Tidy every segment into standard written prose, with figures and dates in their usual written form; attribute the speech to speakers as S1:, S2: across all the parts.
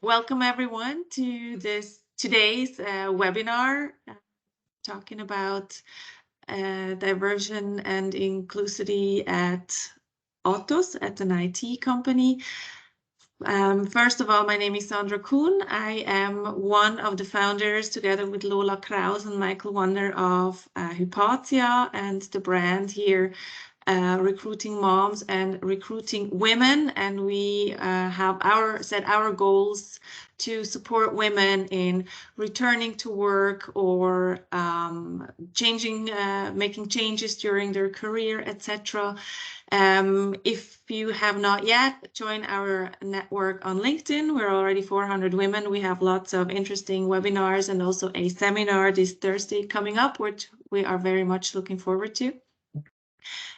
S1: Welcome everyone to today's webinar talking about diversion and inclusivity at Atos, at an IT company. First of all, my name is Sandra Kuhn. I am one of the founders, together with Lola Kraus and Michael Wanner, of Hypatia and the brand here, recruiting moms and recruiting women. And we have set our goals to support women in returning to work or making changes during their career, etc. If you have not yet joined our network on LinkedIn, we're already 400 women. We have lots of interesting webinars and also a seminar this Thursday coming up, which we are very much looking forward to.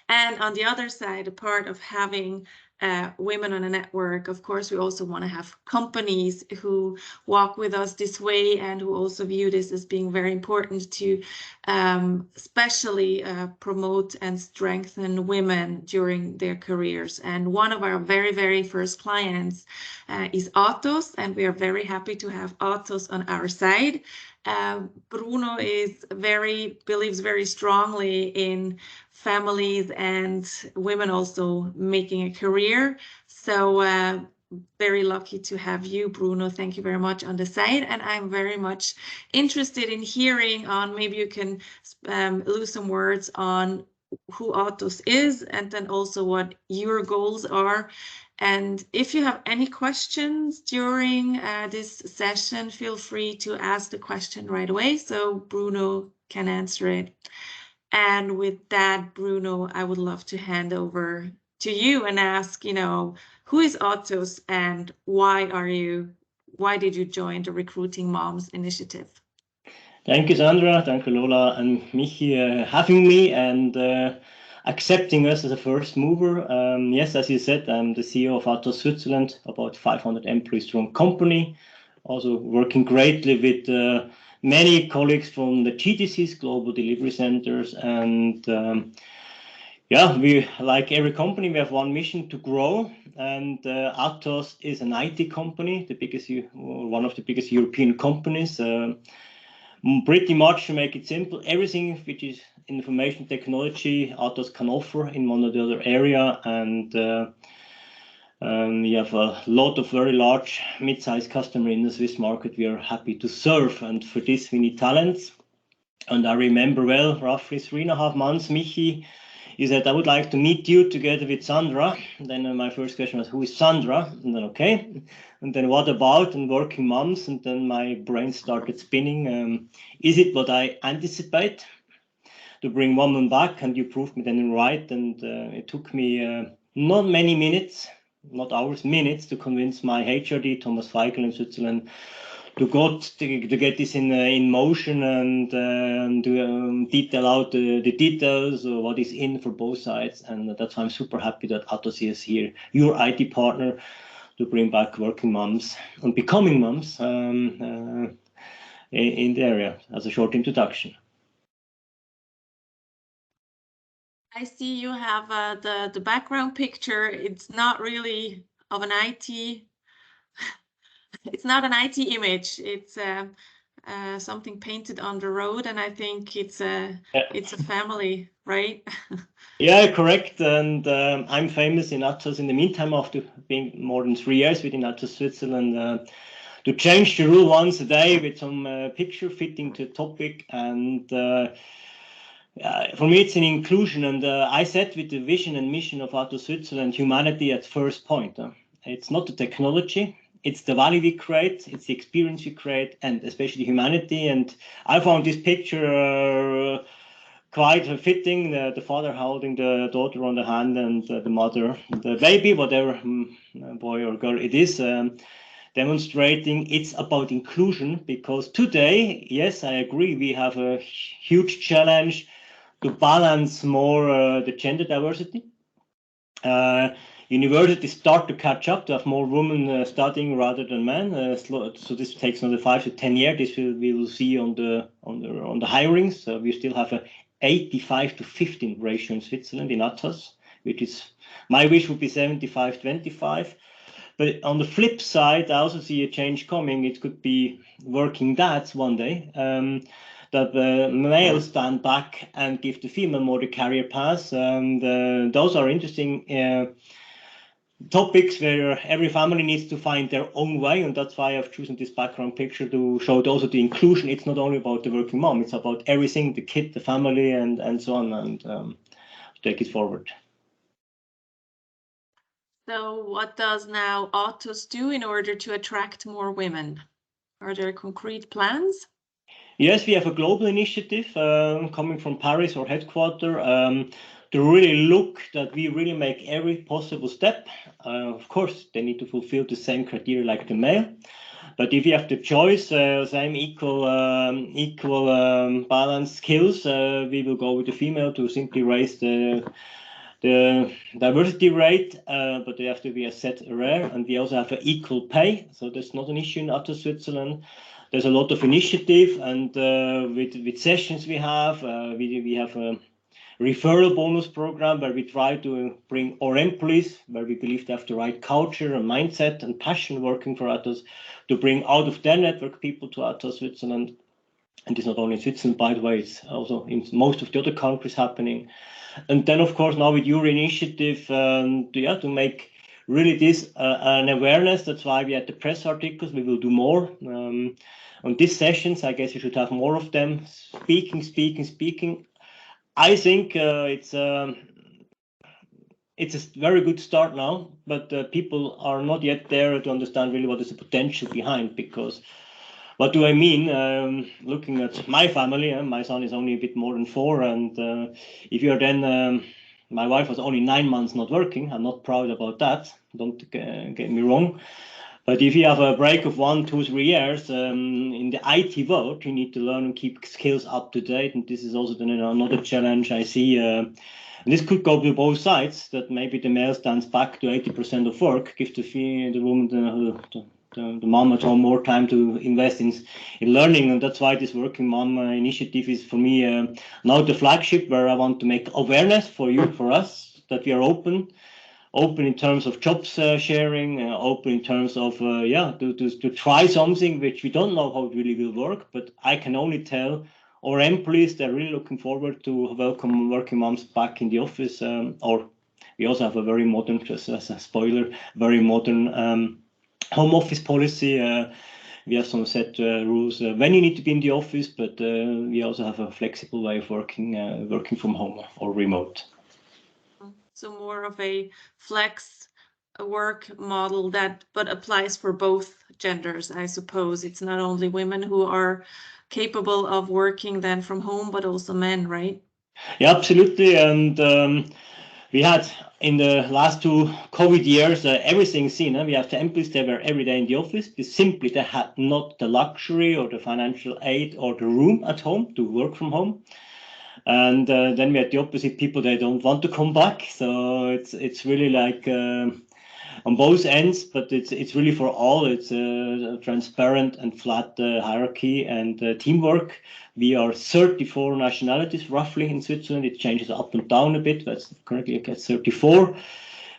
S1: And on the other side, a part of having women on a network, of course, we also want to have companies who walk with us this way and who also view this as being very important to especially promote and strengthen women during their careers. And one of our very, very first clients is Atos, and we are very happy to have Atos on our side. Bruno believes very strongly in families and women also making a career. So very lucky to have you, Bruno. Thank you very much on the side. And I'm very much interested in hearing on, maybe you can lose some words on who Atos is, and then also what your goals are. And if you have any questions during this session, feel free to ask the question right away so Bruno can answer it. And with that, Bruno, I would love to hand over to you and ask, who is Atos and why did you join the Recruiting Moms initiative?
S2: Thank you, Sandra. Thank you, Lola and Michi, having me and accepting us as a first mover. Yes, as you said, I'm the CEO of Atos Switzerland, about 500 employee strong company, also working greatly with many colleagues from the GDCs, Global Delivery Centers. And we, like every company, we have one mission to grow. And Atos is an IT company, one of the biggest European companies. Pretty much, to make it simple, everything which is information technology Atos can offer in one or the other area. And we have a lot of very large mid-sized customers in the Swiss market we are happy to serve. And for this, we need talents. And I remember well, roughly 3.5 months, Michi, you said, I would like to meet you together with Sandra. And then my first question was, who is Sandra? And then, okay. And then what about and working moms? And then my brain started spinning. Is it what I anticipate to bring women back? And you proved me then right. And it took me not many minutes, not hours, minutes, to convince my HRD, Thomas Feigl in Switzerland, to get this in motion and to detail out the details of what is in for both sides. And that's why I'm super happy that Atos is here, your IT partner, to bring back working moms and becoming moms in the area, as a short introduction.
S1: I see you have the background picture. It's not really of an IT. It's not an IT image. It's something painted on the road, and I think it's a family, right?
S2: Yeah, correct. And I'm famous in Atos in the meantime, after being more than 3 years within Atos Switzerland, to change the rule once a day with some picture fitting to topic. And for me, it's an inclusion. And I said with the vision and mission of Atos Switzerland, humanity at first point. It's not the technology. It's the value we create, it's the experience we create, and especially humanity. And I found this picture quite fitting, the father holding the daughter on the hand and the mother, the baby, whatever boy or girl it is, demonstrating it's about inclusion. Because today, yes, I agree, we have a huge challenge to balance more the gender diversity. Universities start to catch up, to have more women studying rather than men. So this takes another 5 to 10 years. This we will see on the hirings. So we still have a 85 to 15 ratio in Switzerland in Atos, which is my wish would be 75-25. But on the flip side, I also see a change coming. It could be working dads one day, that the males stand back and give the female more the career path. And those are interesting topics where every family needs to find their own way, and that's why I've chosen this background picture to show also the inclusion. It's not only about the working mom, it's about everything, the kid, the family, and so on, and take it forward.
S1: So what does now Atos do in order to attract more women? Are there concrete plans?
S2: Yes, we have a global initiative coming from Paris, our headquarters, to really look that we really make every possible step. Of course, they need to fulfill the same criteria like the male. But if you have the choice, same equal balanced skills, we will go with the female to simply raise the diversity rate, but they have to be a set rare, and we also have an equal pay, so that's not an issue in Atos Switzerland. There's a lot of initiative, and with sessions we have a referral bonus program where we try to bring our employees, where we believe they have the right culture and mindset and passion working for Atos, to bring out of their network people to Atos Switzerland. And it's not only in Switzerland, by the way, it's also in most of the other countries happening. And then, of course, now with your initiative, to make really this an awareness. That's why we had the press articles. We will do more on these sessions. I guess we should have more of them. Speaking. I think it's a very good start now, but people are not yet there to understand really what is the potential behind. Because what do I mean? Looking at my family, my son is only a bit more than 4, and if you are then, my wife was only 9 months not working. I'm not proud about that. Don't get me wrong. But if you have a break of 1, 2, 3 years in the IT world, you need to learn and keep skills up to date. And this is also then another challenge I see. And this could go to both sides. That maybe the male stands back to 80% of work, gives the woman the mom at home more time to invest in learning, and that's why this working mom initiative is for me now the flagship, where I want to make awareness for us, that we are open in terms of jobs sharing, open in terms of to try something which we don't know how it really will work, but I can only tell our employees they're really looking forward to welcome working moms back in the office. Or we also have a very modern, just as a spoiler, very modern home office policy. We have some set rules when you need to be in the office, but we also have a flexible way of working from home or remote.
S1: So more of a flex work model but applies for both genders, I suppose. It's not only women who are capable of working then from home, but also men, right?
S2: Yeah, absolutely. And we had in the last 2 COVID years, everything seen. We have the employees, they were every day in the office. They had not the luxury or the financial aid or the room at home to work from home. And then we had the opposite people, they don't want to come back. So it's really like on both ends, but it's really for all. It's a transparent and flat hierarchy and teamwork. We are 34 nationalities roughly in Switzerland. It changes up and down a bit, but currently at 34,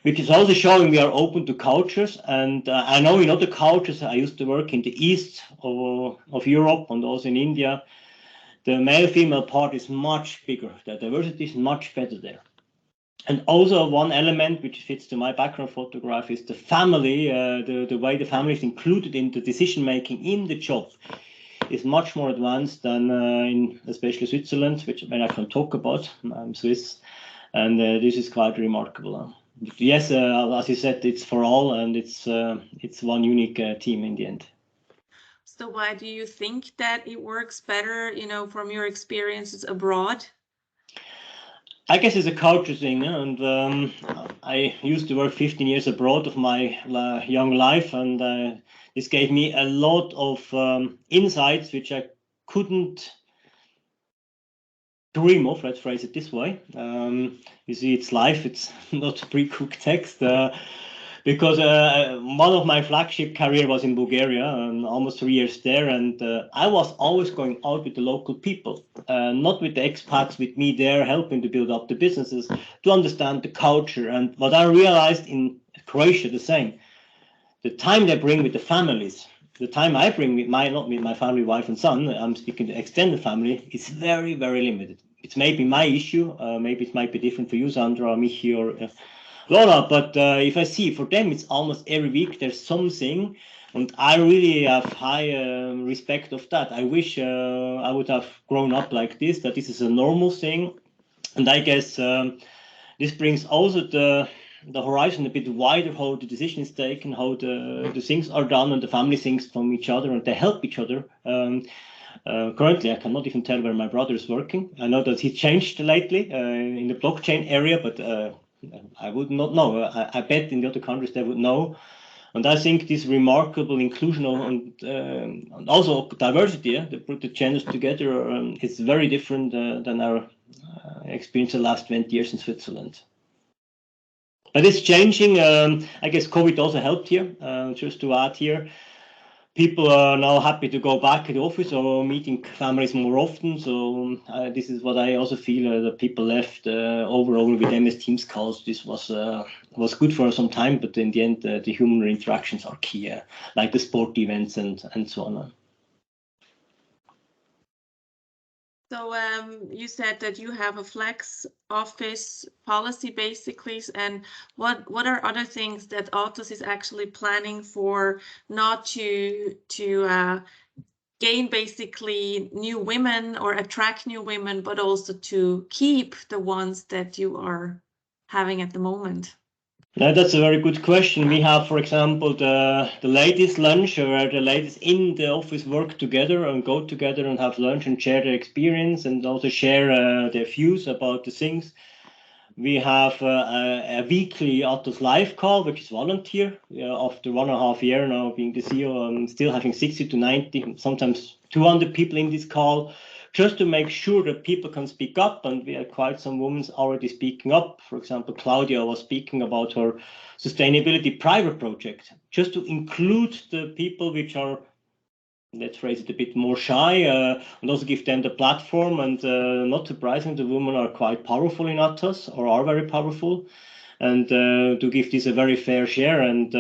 S2: which is also showing we are open to cultures. And I know in other cultures, I used to work in the east of Europe and also in India, the male-female part is much bigger. The diversity is much better there. And also one element which fits to my background photograph is the family, the way the family is included in the decision-making in the job is much more advanced than in especially Switzerland, which I can talk about. I'm Swiss, and this is quite remarkable. Yes, as you said, it's for all, and it's one unique team in the end.
S1: So why do you think that it works better, from your experiences abroad?
S2: I guess it's a culture thing, and I used to work 15 years abroad of my young life, and this gave me a lot of insights which I couldn't dream of, let's phrase it this way. You see, it's life, it's not pre-cooked text. Because one of my flagship career was in Bulgaria, almost 3 years there, and I was always going out with the local people, not with the expats with me there helping to build up the businesses, to understand the culture. And what I realized in Croatia, the same. the time they bring with the families, the time I bring with not with my family, wife and son, I'm speaking to extended family, is very, very limited. It's maybe my issue, maybe it might be different for you, Sandra, Michi, or Laura, but if I see for them, it's almost every week there's something, and I really have high respect of that. I wish I would have grown up like this, that this is a normal thing, and I guess this brings also the horizon a bit wider, how the decision is taken, how the things are done, and the family thinks from each other, and they help each other. Currently, I cannot even tell where my brother is working. I know that he changed lately in the blockchain area, but I would not know. I bet in the other countries they would know. And I think this remarkable inclusion and also diversity, they put the genders together, is very different than our experience the last 20 years in Switzerland. But it's changing. I guess COVID also helped here. Just to add here, people are now happy to go back to the office or meeting families more often. So this is what I also feel that people left overall with MS Teams calls. This was good for some time, but in the end, the human interactions are key, like the sport events and so on.
S1: So you said that you have a flex office policy, basically, and what are other things that Atos is actually planning for, not to gain basically new women or attract new women, but also to keep the ones that you are having at the moment?
S2: Yeah, that's a very good question. We have, for example, the ladies' lunch, where the ladies in the office work together and go together and have lunch and share their experience and also share their views about the things. We have a weekly Atos live call, which is volunteer. After 1.5 years now being the CEO, I'm still having 60 to 90, sometimes 200 people in this call, just to make sure that people can speak up. And we had quite some women already speaking up. For example, Claudia was speaking about her sustainability private project, just to include the people which are, let's phrase it, a bit more shy, and also give them the platform. And not surprising, the women are quite powerful in Atos, or are very powerful, and to give this a very fair share. And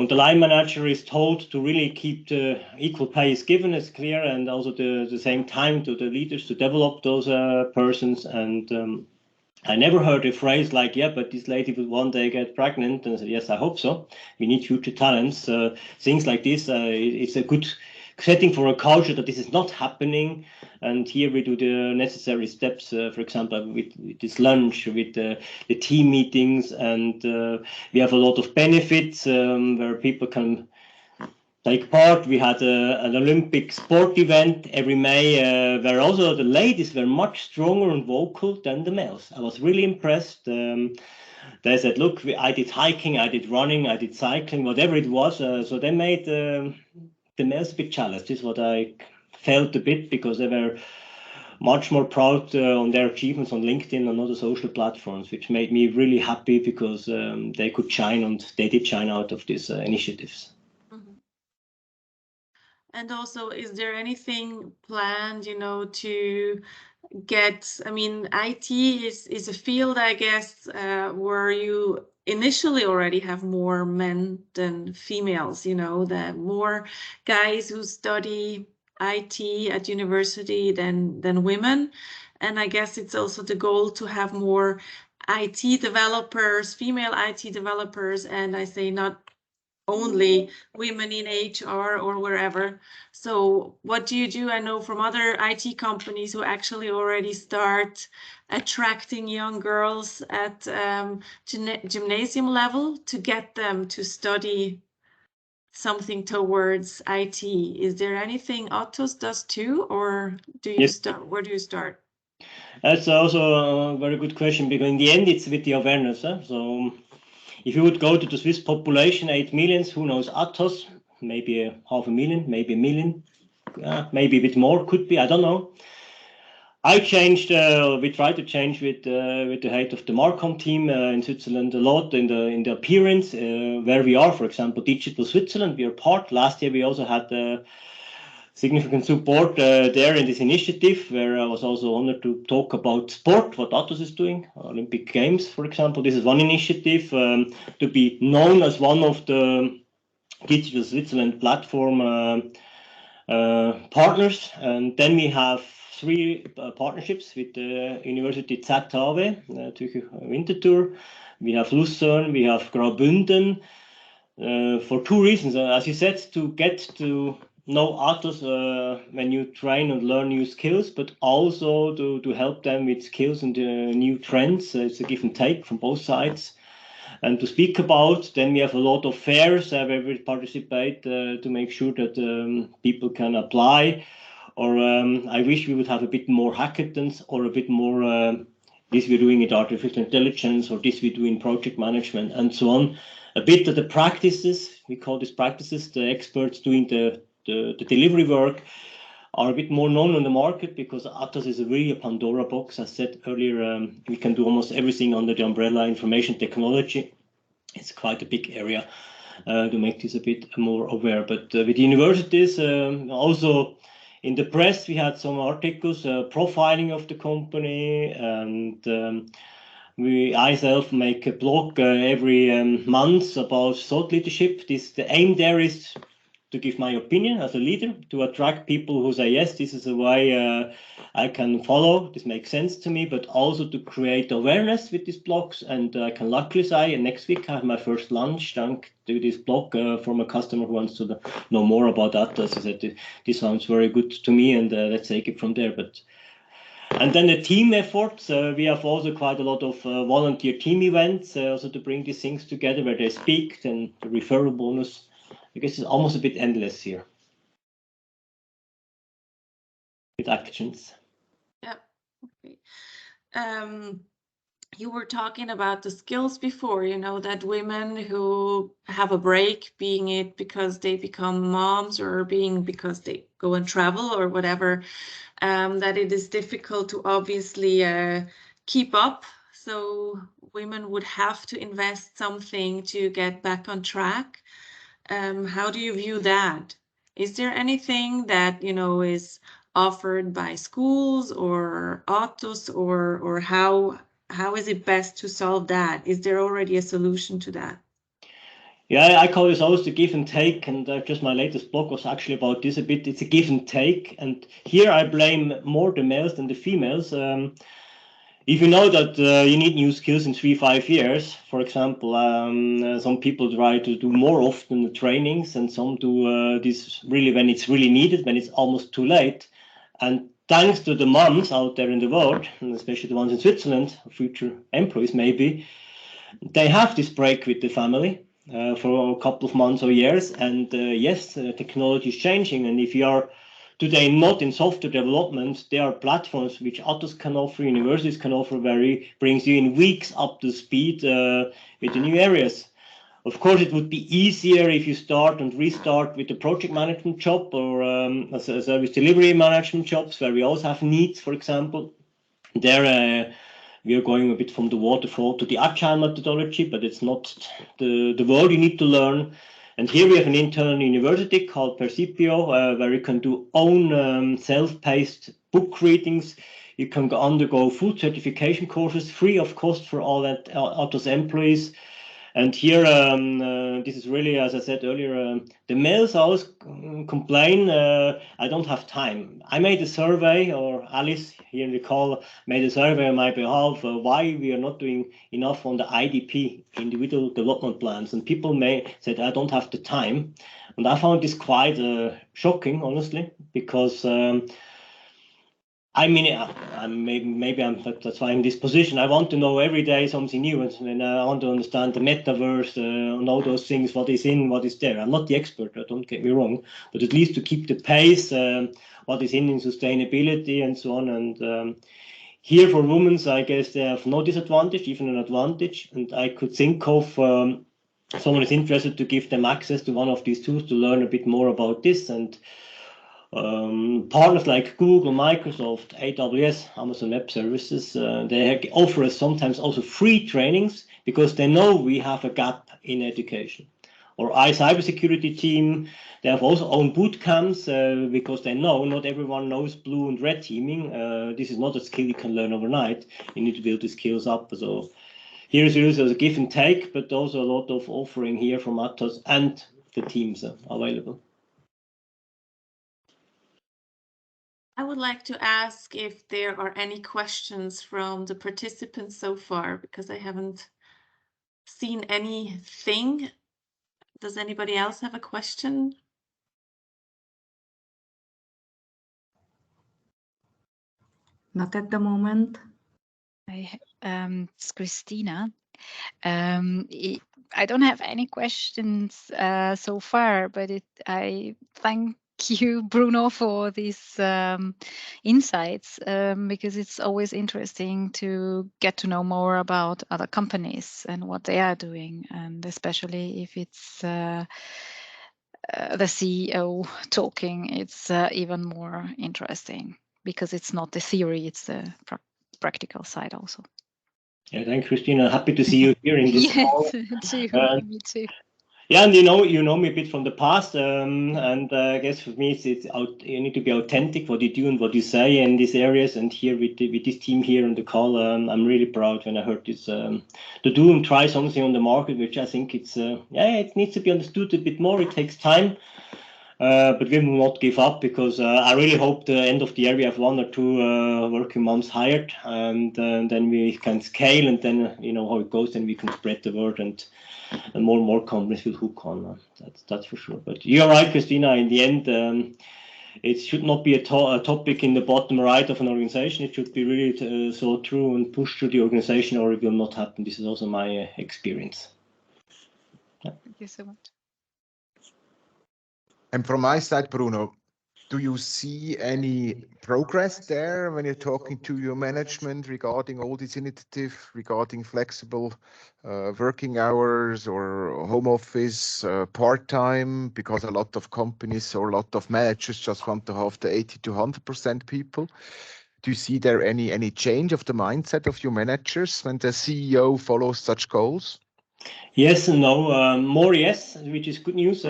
S2: the line manager is told to really keep the equal pay is given as clear, and also the same time to the leaders to develop those persons. And I never heard a phrase like, yeah, but this lady will one day get pregnant. And I said, yes, I hope so. We need future talents. Things like this, it's a good setting for a culture that this is not happening. And here we do the necessary steps, for example, with this lunch, with the team meetings. And we have a lot of benefits where people can take part. We had an Olympic sport event every May where also the ladies were much stronger and vocal than the males. I was really impressed. They said, look, I did hiking, I did running, I did cycling, whatever it was. So they made the males a bit jealous. This is what I felt a bit, because they were much more proud on their achievements on LinkedIn and other social platforms, which made me really happy, because they could shine, and they did shine out of these initiatives.
S1: And also, is there anything planned, to get, I mean, IT is a field, I guess, where you initially already have more men than females, the more guys who study IT at university than women. And I guess it's also the goal to have more IT developers, female IT developers, and I say not only women in HR or wherever. So what do you do? I know from other IT companies who actually already start attracting young girls at gymnasium level to get them to study something towards IT. Is there anything Atos does too, or do you start? Where do you start?
S2: That's also a very good question, because in the end it's with the awareness. So if you would go to the Swiss population, 8 million, who knows Atos? Maybe 500,000, maybe 1 million, maybe a bit more, could be, I don't know. I changed, we tried to change with the head of the Marcom team in Switzerland a lot in the appearance, where we are, for example, Digital Switzerland, we are part. Last year we also had significant support there in this initiative, where I was also honored to talk about sport, what Atos is doing, Olympic Games, for example. This is one initiative to be known as one of the Digital Switzerland platform partners. And then we have 3 partnerships with the University ZHAW, Zürcher Winterthur. We have Lucerne, we have Graubünden, for 2 reasons. As you said, to get to know Atos when you train and learn new skills, but also to help them with skills and new trends. It's a give and take from both sides. And to speak about, then we have a lot of fairs where we participate to make sure that people can apply. Or I wish we would have a bit more hackathons, or a bit more this we're doing in artificial intelligence, or this we do in project management, and so on. A bit of the practices, we call these practices, the experts doing the delivery work, are a bit more known on the market, because Atos is really a Pandora box. As I said earlier, we can do almost everything under the umbrella information technology. It's quite a big area to make this a bit more aware. But with universities, also in the press, we had some articles profiling of the company, and I self make a blog every month about thought leadership. The aim there is to give my opinion as a leader, to attract people who say, yes, this is a way I can follow, this makes sense to me, but also to create awareness with these blogs. And I can luckily say, next week I have my first lunch thanks to this blog from a customer who wants to know more about that. As I said, this sounds very good to me, and let's take it from there. And then the team efforts, we have also quite a lot of volunteer team events, also to bring these things together, where they speak, and the referral bonus. I guess it's almost a bit endless here with actions.
S1: Yeah. Okay. You were talking about the skills before, that women who have a break, being it because they become moms, or being because they go and travel or whatever, that it is difficult to obviously keep up. So women would have to invest something to get back on track. How do you view that? Is there anything that, is offered by schools or Atos, or how is it best to solve that? Is there already a solution to that?
S2: Yeah, I call this always the give and take, and just my latest blog was actually about this a bit. It's a give and take, and here I blame more the males than the females. If you know that you need new skills in 3-5 years, for example, some people try to do more often the trainings, and some do this really when it's really needed, when it's almost too late. And thanks to the moms out there in the world, and especially the ones in Switzerland, future employees maybe, they have this break with the family for a couple of months or years. And yes, technology is changing. And if you are today not in software development, there are platforms which Atos can offer, universities can offer, where it brings you in weeks up to speed with the new areas. Of course, it would be easier if you start and restart with a project management job, or a service delivery management jobs, where we also have needs, for example. There we are going a bit from the waterfall to the agile methodology, but it's not the world you need to learn. And here we have an internal university called Percipio, where you can do own self-paced book readings. You can undergo full certification courses free of cost for all Atos employees. And here, this is really, as I said earlier, the males always complain, I don't have time. I made a survey, or Alice here in the call made a survey on my behalf, why we are not doing enough on the IDP, individual development plans. And people said, I don't have the time. And I found this quite shocking, honestly, because I mean, that's why I'm in this position. I want to know every day something new, and I want to understand the metaverse and all those things, what is in, what is there. I'm not the expert, don't get me wrong, but at least to keep the pace, what is in sustainability and so on. And here for women, I guess they have no disadvantage, even an advantage. And I could think of someone is interested to give them access to one of these tools to learn a bit more about this. And partners like Google, Microsoft, AWS, Amazon Web Services, they offer us sometimes also free trainings, because they know we have a gap in education. Or cybersecurity team, they have also own boot camps, because they know not everyone knows blue and red teaming. This is not a skill you can learn overnight. You need to build the skills up. So here is a give and take, but also a lot of offering here from Atos. And the teams available.
S1: I would like to ask if there are any questions from the participants so far, because I haven't seen anything. Does anybody else have a question?
S3: Not at the moment.
S4: It's Christina. I don't have any questions so far, but I thank you, Bruno, for these insights, because it's always interesting to get to know more about other companies and what they are doing, and especially if it's the CEO talking, it's even more interesting because it's not the theory, it's the practical side also.
S2: Yeah, thanks, Christina. Happy to see you here in this call.
S4: Too. Me too.
S2: Yeah, and you know me a bit from the past, and I guess for me you need to be authentic what you do and what you say in these areas. And here with this team here on the call, I'm really proud when I heard this to do and try something on the market, which I think it needs to be understood a bit more. It takes time. But we will not give up, because I really hope the end of the year we have 1 or 2 working moms hired, and then we can scale, and then you know how it goes, and we can spread the word, and more companies will hook on. That's for sure. But you're right, Christina. In the end, it should not be a topic in the bottom right of an organization. It should be really thought through and pushed through the organization, or it will not happen. This is also my experience.
S4: Yeah. Thank you so much.
S5: And from my side, Bruno, do you see any progress there when you're talking to your management regarding all these initiatives, regarding flexible working hours or home office, part-time? Because a lot of companies or a lot of managers just want to have the 80 to 100% people. Do you see there any change of the mindset of your managers when the CEO follows such goals?
S2: Yes and no. More yes, which is good news.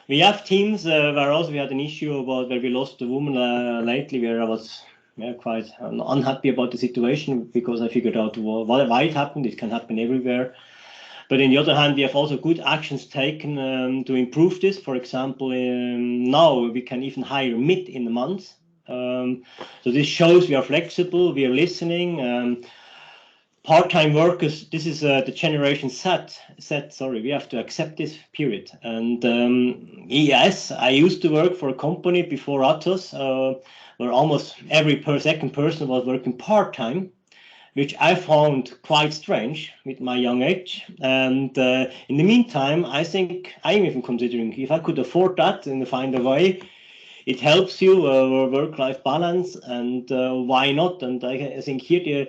S2: We have teams where also we had an issue about where we lost a woman lately, where I was quite unhappy about the situation, because I figured out why it happened. It can happen everywhere. But on the other hand, we have also good actions taken to improve this. For example, now we can even hire mid in the month. So this shows we are flexible, we are listening. Part-time workers, this is the generation Z. We have to accept this period. And yes, I used to work for a company before Atos, where almost every second person was working part-time, which I found quite strange with my young age. And in the meantime, I think I'm even considering if I could afford that and find a way. It helps you work-life balance, and why not? And I think here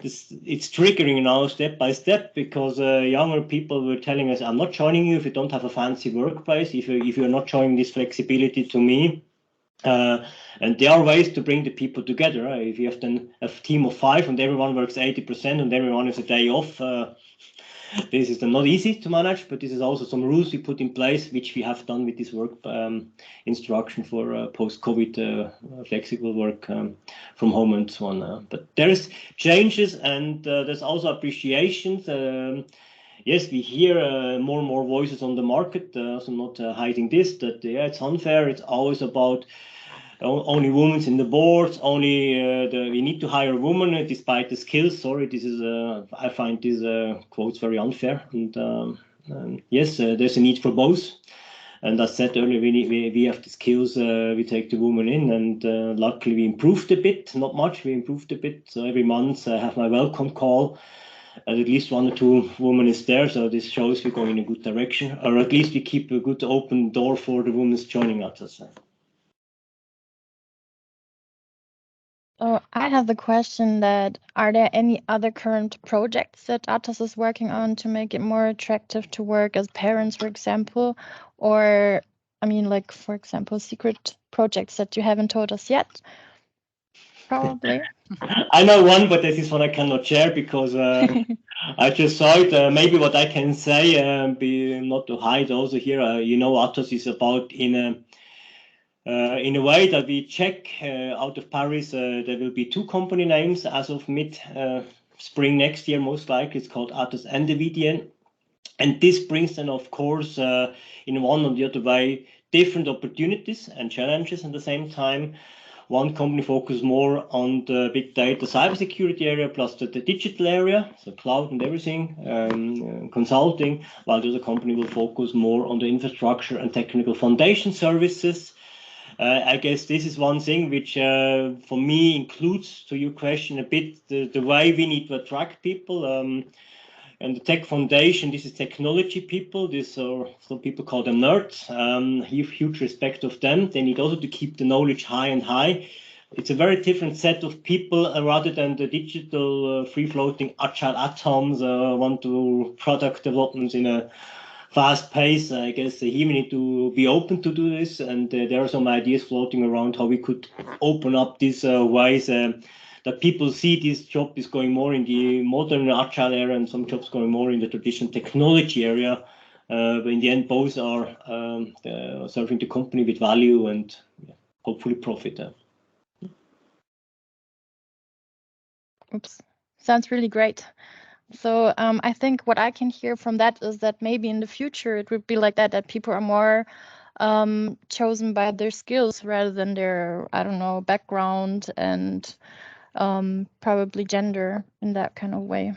S2: it's triggering now step by step, because younger people were telling us, I'm not joining you if you don't have a fancy workplace, if you're not showing this flexibility to me. And there are ways to bring the people together. Right? If you have then a team of 5 and everyone works 80% and everyone has a day off, this is not easy to manage, but this is also some rules we put in place, which we have done with this work instruction for post-COVID flexible work from home and so on. But there is changes, and there's also appreciations. Yes, we hear more and more voices on the market, also not hiding this, that it's unfair. It's always about only women in the boards, only we need to hire a woman despite the skills. Sorry, this is I find these quotes very unfair. And yes, there's a need for both. And as I said earlier, we have the skills, we take the woman in, and luckily we improved a bit, not much, we improved a bit. So every month I have my welcome call, and at least 1 or 2 women is there. So this shows we're going in a good direction, or at least we keep a good open door for the women joining us.
S6: So I have the question that, are there any other current projects that Atos is working on to make it more attractive to work as parents, for example? Or, I mean, like, for example, secret projects that you haven't told us yet? Probably.
S2: I know one, but this is one I cannot share because I just saw it. Maybe what I can say, not to hide also here, Atos is about in a way that we check out of Paris, there will be 2 company names as of mid spring next year, most likely. It's called Atos indem. And this brings then, of course, in one or the other way, different opportunities and challenges at the same time. One company focuses more on the big data cybersecurity area plus the digital area, so cloud and everything, consulting, while the other company will focus more on the infrastructure and technical foundation services. I guess this is one thing which for me includes, to your question, a bit the way we need to attract people. And the tech foundation, this is technology people. These are some people call them nerds. Huge respect of them. They need also to keep the knowledge high and high. It's a very different set of people rather than the digital free-floating agile atoms want to product developments in a fast pace. I guess here we need to be open to do this, and there are some ideas floating around how we could open up these ways that people see this job is going more in the modern agile area and some jobs going more in the traditional technology area. But in the end, both are serving the company with value and hopefully profit.
S6: Oops, sounds really great. So I think what I can hear from that is that maybe in the future it would be like that people are more chosen by their skills rather than their, I don't know, background and probably gender in that kind of way.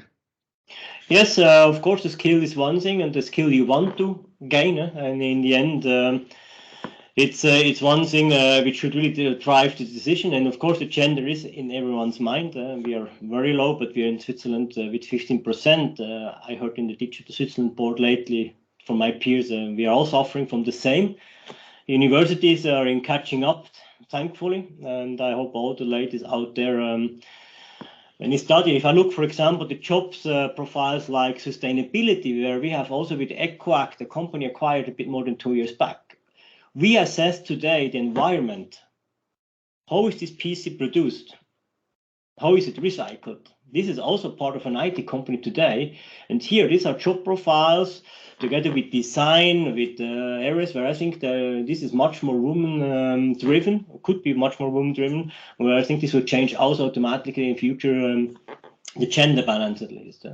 S2: Yes, of course, the skill is one thing, and the skill you want to gain, and in the end, it's one thing which should really drive the decision. And of course, the gender is in everyone's mind. We are very low, but we are in Switzerland with 15%. I heard in the Digital Switzerland board lately from my peers, we are all suffering from the same. Universities are in catching up, thankfully, and I hope all the ladies out there. When you study, if I look, for example, the jobs profiles like sustainability, where we have also with EcoAct, the company acquired a bit more than 2 years back. We assess today the environment. How is this PC produced? How is it recycled? This is also part of an IT company today. And here, these are job profiles together with design, with areas where I think this is much more women driven, could be much more women driven, where I think this will change also automatically in future, the gender balance at least.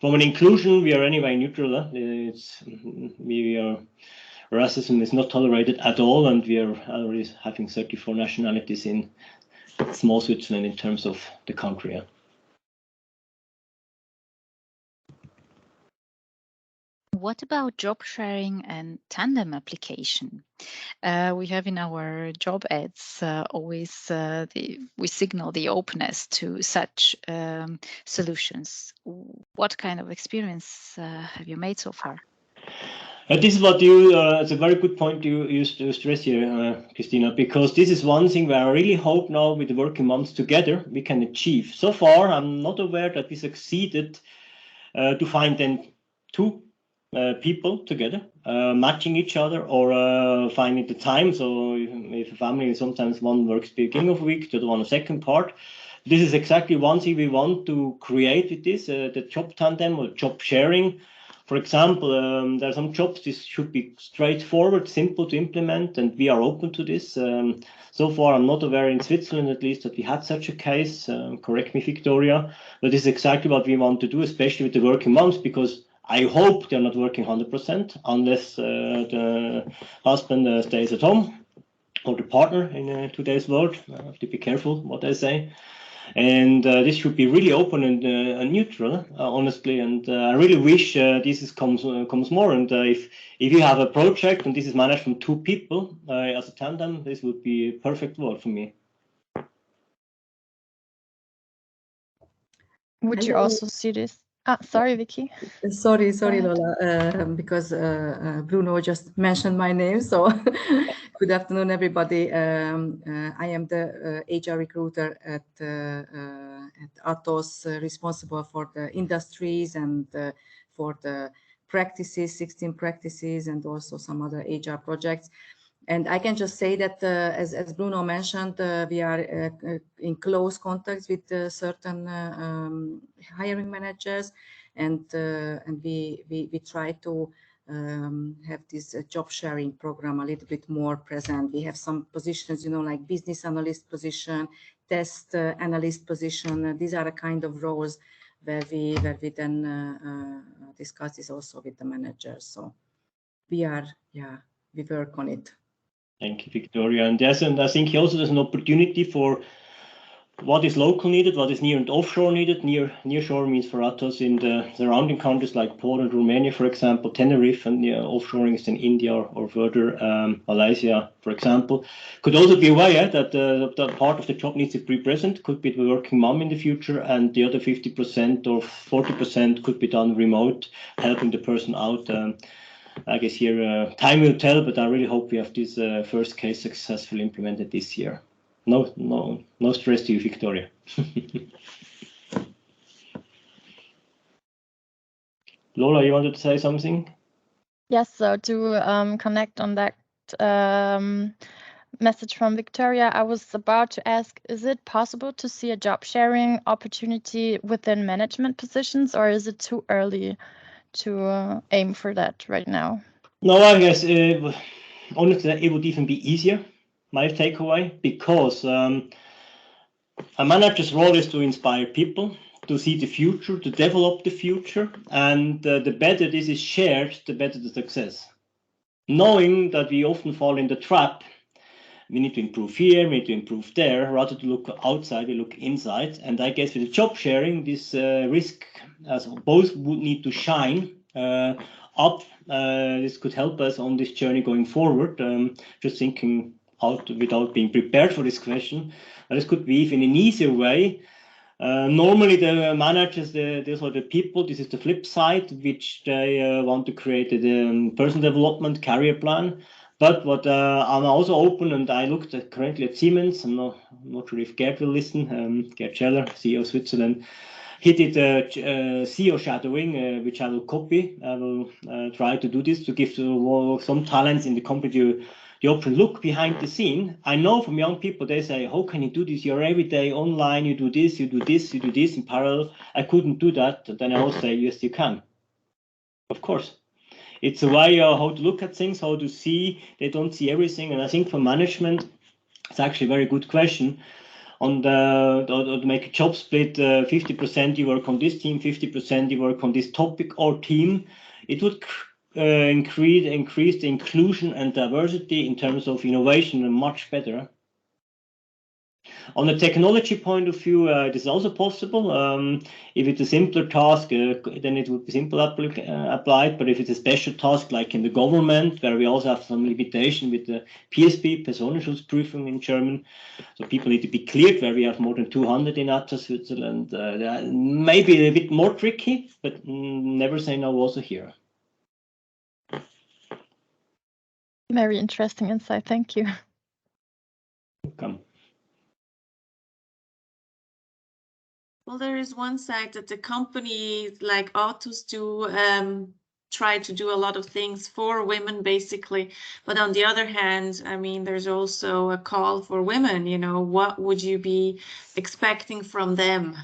S2: From an inclusion, we are anyway neutral. Racism is not tolerated at all, and we are already having 34 nationalities in small Switzerland in terms of the country.
S4: What about job sharing and tandem application? We have in our job ads always we signal the openness to such solutions. What kind of experience have you made so far?
S2: This is what you, it's a very good point you stress here, Christina, because this is one thing where I really hope now with the working moms together we can achieve. So far, I'm not aware that we succeeded to find then two people together, matching each other or finding the time. So if a family, sometimes one works beginning of the week, the other one the second part. This is exactly one thing we want to create with this, the job tandem or job sharing. For example, there are some jobs, this should be straightforward, simple to implement, and we are open to this. So far, I'm not aware in Switzerland, at least, that we had such a case. Correct me, Victoria. But this is exactly what we want to do, especially with the working moms, because I hope they're not working 100% unless the husband stays at home or the partner in today's world. I have to be careful what I say. And this should be really open and neutral, honestly. And I really wish this comes more. And if you have a project and this is managed from two people as a tandem, this would be a perfect world for me.
S6: Would you also see this? Sorry, Vicky.
S3: Sorry, Lola, because Bruno just mentioned my name. So good afternoon, everybody. I am the HR recruiter at Atos, responsible for the industries and for the practices, 16 practices, and also some other HR projects. And I can just say that, as Bruno mentioned, we are in close contact with certain hiring managers, and we try to have this job sharing program a little bit more present. We have some positions, like business analyst position, test analyst position. These are the kind of roles where we then discuss this also with the managers. So we work on it.
S2: Thank you, Victoria. And yes, and I think also there's an opportunity for what is local needed, what is near and offshore needed. Near shore means for Atos in the surrounding countries like Poland, Romania, for example, Tenerife, and offshoring is in India or further Malaysia, for example. Could also be a way that the part of the job needs to be present, could be the working mom in the future, and the other 50% or 40% could be done remote, helping the person out. I guess here time will tell, but I really hope we have this first case successfully implemented this year. No stress to you, Victoria. Lola, you wanted to say something?
S6: Yes, so to connect on that message from Victoria, I was about to ask, is it possible to see a job sharing opportunity within management positions, or is it too early to aim for that right now?
S2: No, I guess honestly, it would even be easier, my takeaway, because a manager's role is to inspire people, to see the future, to develop the future, and the better this is shared, the better the success. Knowing that we often fall in the trap, we need to improve here, we need to improve there, rather to look outside, we look inside. And I guess with the job sharing, this risk, as both would need to shine up. This could help us on this journey going forward. Just thinking out without being prepared for this question. This could be even an easier way. Normally the managers, these are the people, this is the flip side, which they want to create a personal development career plan. But what I'm also open, and I looked currently at Siemens, I'm not sure if Gerd will listen, Gerd Scheller, CEO of Switzerland. He did CEO shadowing, which I will copy. I will try to do this to give some talents in the company the option look behind the scene. I know from young people, they say, how can you do this? You're every day online, you do this, you do this, you do this in parallel. I couldn't do that. Then I also say, yes, you can. Of course. It's a way how to look at things, how to see. They don't see everything. And I think for management, it's actually a very good question. On to make a job split, 50% you work on this team, 50% you work on this topic or team. It would increase the inclusion and diversity in terms of innovation and much better. On the technology point of view, it is also possible. If it's a simpler task, then it would be simple applied. But if it's a special task, like in the government, where we also have some limitation with the PSP, Personenschutzprüfung in German, so people need to be cleared, where we have more than 200 in Atos Switzerland. Maybe a bit more tricky, but never say no also here.
S6: Very interesting insight. Thank you.
S2: Welcome.
S1: Well, there is one side that the company like Atos do try to do a lot of things for women, basically. But on the other hand, I mean, there's also a call for women. You know, what would you be expecting from them?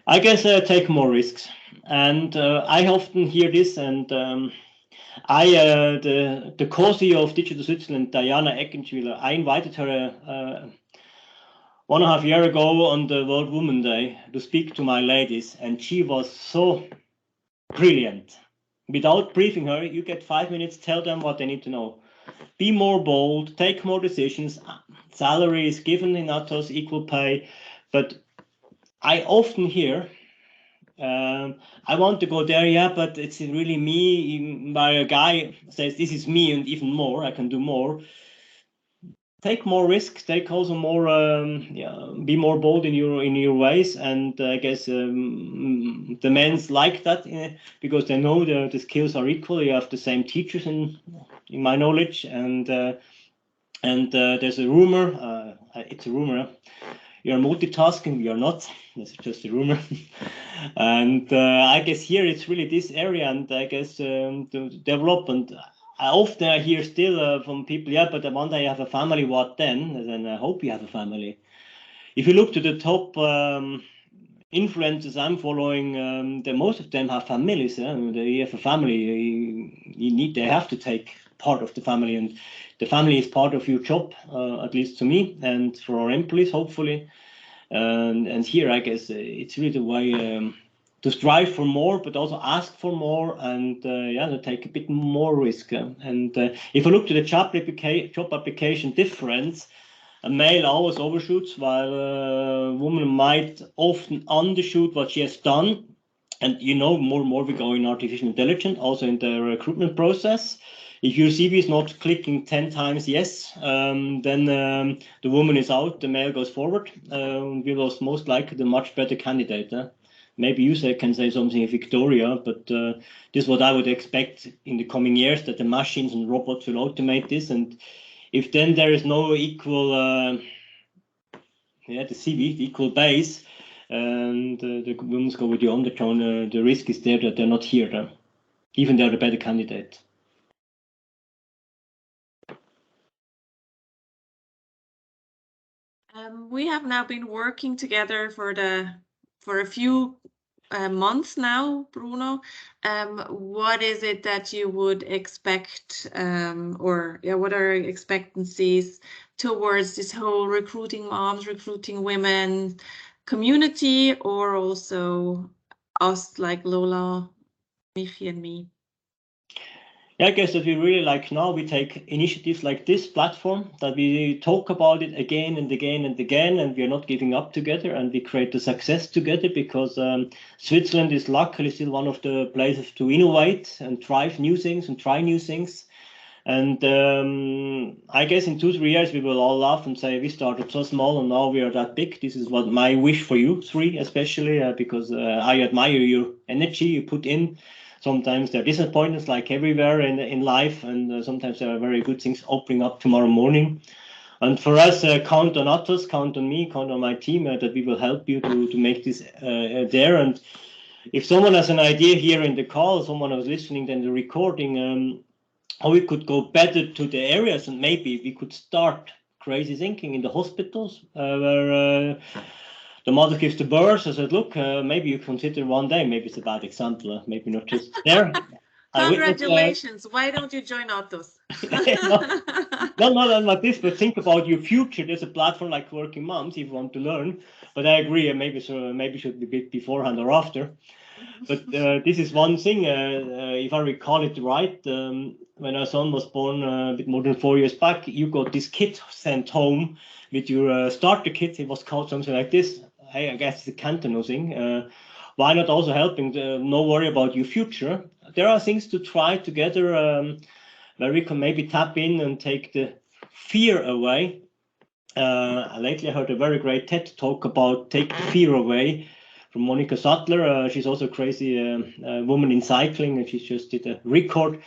S2: I guess take more risks. And I often hear this, and the co-CEO of Digital Switzerland, Diana Eckenschwiller, I invited her 1.5 years ago on the World Women Day to speak to my ladies, and she was so brilliant. Without briefing her, you get 5 minutes, tell them what they need to know. Be more bold, take more decisions. Salary is given in Atos, equal pay, but I often hear, I want to go there, yeah, but it's really me. By a guy says, this is me and even more, I can do more. Take more risks, take also more, be more bold in your ways. And I guess the men's like that because they know the skills are equal. You have the same teachers in my knowledge. And there's a rumor, it's a rumor, you're multitasking, we are not, that's just a rumor. And I guess here it's really this area, and I guess the development. I often hear still from people, yeah, but one day you have a family, what then? And then I hope you have a family. If you look to the top influencers I'm following, most of them have families. They have a family. They have to take part of the family, and the family is part of your job, at least to me, and for our employees, hopefully. And here, I guess it's really the way to strive for more, but also ask for more, and to take a bit more risk. And if I look to the job application difference, a male always overshoots, while a woman might often undershoot what she has done. And more and more we go in artificial intelligence, also in the recruitment process. If your CV is not clicking 10 times yes, then the woman is out, the male goes forward. We was most likely the much better candidate. Maybe you can say something, Victoria, but this is what I would expect in the coming years, that the machines and robots will automate this. And if then there is no equal, the CV, the equal base, and the women go with the undertone, the risk is there that they're not here, even they're the better candidate.
S1: We have now been working together for a few months now, Bruno. What is it that you would expect, what are your expectancies towards this whole recruiting moms, recruiting women community, or also us like Lola, Michi, and me?
S2: Yeah, I guess that we really like now we take initiatives like this platform, that we talk about it again and again and again, and we are not giving up together, and we create the success together, because Switzerland is luckily still one of the places to innovate and try new things and try new things. And I guess in 2-3 years we will all laugh and say we started so small and now we are that big. This is what my wish for you three, especially because I admire your energy you put in. Sometimes there are disappointments like everywhere in life, and sometimes there are very good things opening up tomorrow morning. And for us, count on Atos, count on me, count on my team, that we will help you to make this there. And if someone has an idea here in the call, someone who's listening, then the recording, how we could go better to the areas, and maybe we could start crazy thinking in the hospitals where the mother gives the birth. I said, look, maybe you consider one day, maybe it's a bad example, maybe not just there.
S1: Congratulations. Why don't you join Atos?
S2: No, not like this, but think about your future. There's a platform like Working Moms if you want to learn. But I agree, maybe should be a bit beforehand or after. But this is one thing, if I recall it right, when our son was born a bit more than 4 years back, you got this kit sent home with your starter kit. It was called something like this. I guess it's a Cantonal thing. Why not also helping? No worry about your future. There are things to try together where we can maybe tap in and take the fear away. Lately I heard a very great TED talk about take the fear away from Monica Sattler. She's also a crazy woman in cycling, and she just did a record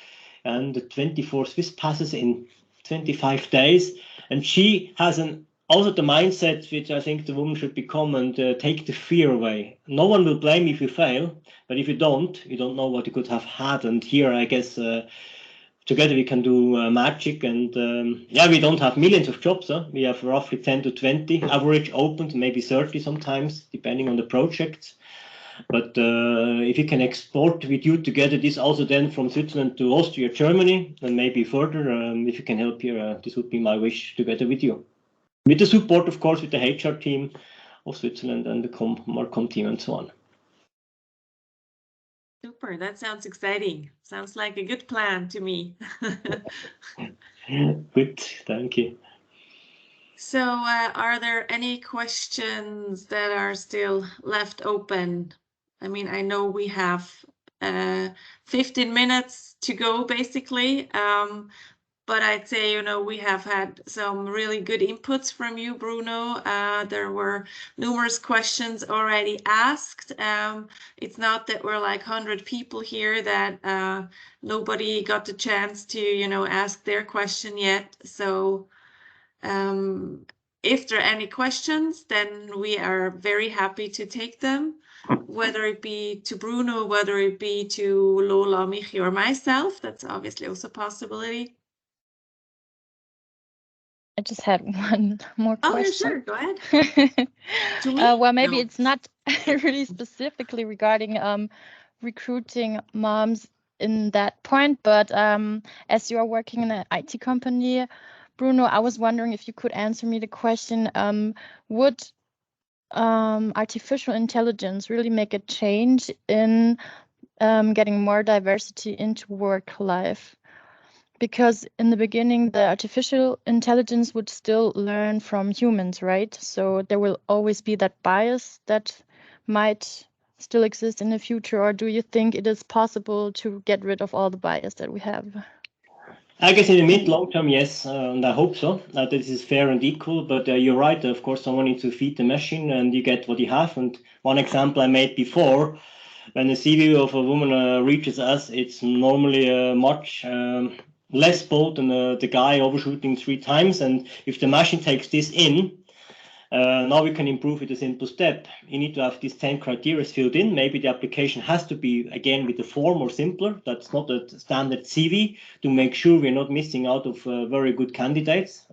S2: and 24 Swiss passes in 25 days. And she has also the mindset which I think the woman should become, and take the fear away. No one will blame you if you fail, but if you don't know what you could have had. And here, I guess, together we can do magic. And we don't have millions of jobs. We have roughly 10 to 20 average open, maybe 30 sometimes, depending on the project. But if you can export with you together this also then from Switzerland to Austria, Germany, and maybe further, if you can help here, this would be my wish together with you. With the support, of course, with the HR team of Switzerland and the Marcom team and so on.
S1: Super, that sounds exciting. Sounds like a good plan to me.
S2: Good, thank you.
S1: So are there any questions that are still left open? I mean, I know we have 15 minutes to go, basically. But I'd say, we have had some really good inputs from you, Bruno. There were numerous questions already asked. It's not that we're like 100 people here that nobody got the chance to, ask their question yet. So if there are any questions, then we are very happy to take them, whether it be to Bruno, whether it be to Lola, Michi, or myself. That's obviously also a possibility.
S6: I just had one more question.
S1: Oh, yeah, sure. Go ahead.
S6: Well, maybe it's not really specifically regarding recruiting moms in that point, but as you are working in an IT company, Bruno, I was wondering if you could answer me the question, would artificial intelligence really make a change in getting more diversity into work life? Because in the beginning, the artificial intelligence would still learn from humans, right? So there will always be that bias that might still exist in the future. Or do you think it is possible to get rid of all the bias that we have?
S2: I guess in the mid-long term, yes, and I hope so, that this is fair and equal. But you're right, of course, someone needs to feed the machine and you get what you have. And one example I made before, when the CV of a woman reaches us, it's normally much less bold than the guy overshooting 3 times. And if the machine takes this in, now we can improve with a simple step. You need to have these 10 criteria filled in. Maybe the application has to be, again, with the form or simpler. That's not a standard CV, to make sure we're not missing out of very good candidates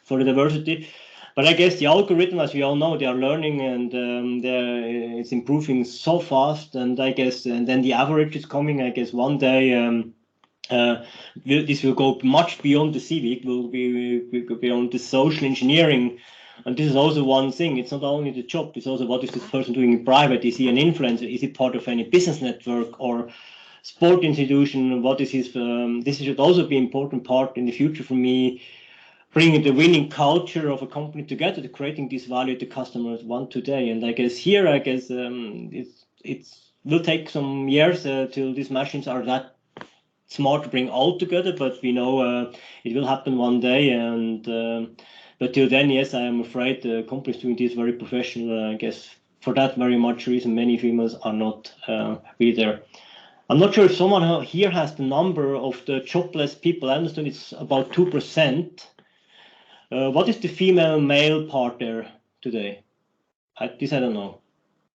S2: for the diversity. But I guess the algorithm, as we all know, they are learning and it's improving so fast. And I guess, and then the average is coming. I guess one day this will go much beyond the CV. It will be beyond the social engineering. And this is also one thing. It's not only the job. It's also what is this person doing in private. Is he an influencer? Is he part of any business network or sport institution? What is his? This should also be an important part in the future for me. Bringing the winning culture of a company together to creating this value the customers want today. And I guess here, it will take some years till these machines are that smart to bring all together. But we know it will happen one day. And but till then, yes, I am afraid the companies doing this very professional. I guess for that very much reason, many females are not really there. I'm not sure if someone here has the number of the jobless people. I understand it's about 2%. What is the female-male part there today? This I don't know.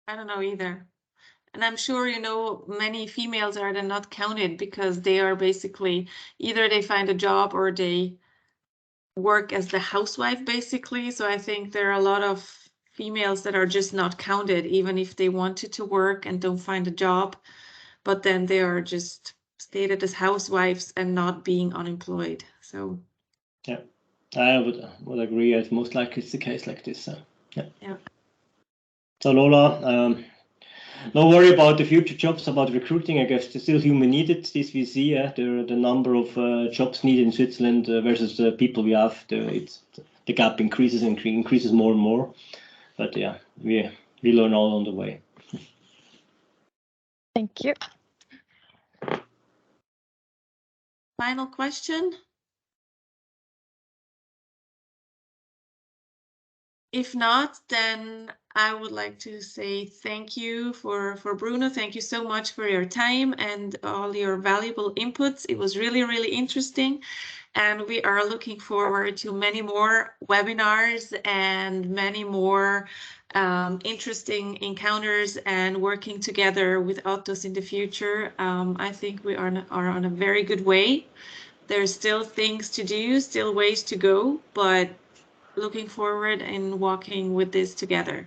S1: I don't know either. And I'm sure, you know, many females are then not counted because they are basically either they find a job or they work as the housewife, basically. So I think there are a lot of females that are just not counted, even if they wanted to work and don't find a job, but then they are just stated as housewives and not being unemployed. So
S2: yeah, I would agree. It's most likely it's the case like this. Yeah. So Lola, don't worry about the future jobs, about recruiting. I guess there's still human needed. This we see, the number of jobs needed in Switzerland versus the people we have. The gap increases and increases more and more. But yeah, we learn all on the way.
S6: Thank you.
S1: Final question. If not, then I would like to say thank you for Bruno. Thank you so much for your time and all your valuable inputs. It was really, really interesting. And we are looking forward to many more webinars and many more interesting encounters and working together with Atos in the future. I think we are on a very good way. There's still things to do, still ways to go, but looking forward and walking with this together.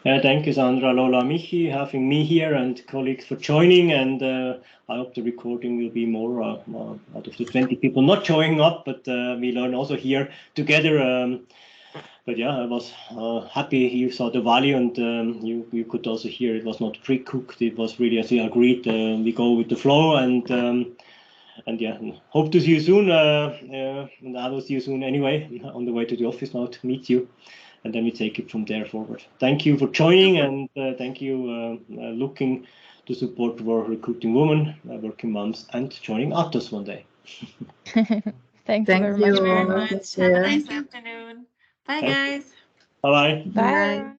S2: Thank you, Sandra, Lola, Michi, having me here and colleagues for joining. And I hope the recording will be more out of the 20 people not showing up, but we learn also here together. But yeah, I was happy you saw the value, and you could also hear it was not pre-cooked. It was really, as we agreed, we go with the flow. And yeah, hope to see you soon. And I will see you soon anyway, on the way to the office now to meet you. And then we take it from there forward. Thank you for joining, and thank you looking to support our recruiting women, working moms, and joining Atos one day.
S6: Thank you very much.
S1: Have a nice afternoon. Bye, guys.
S2: Bye-bye.
S6: Bye.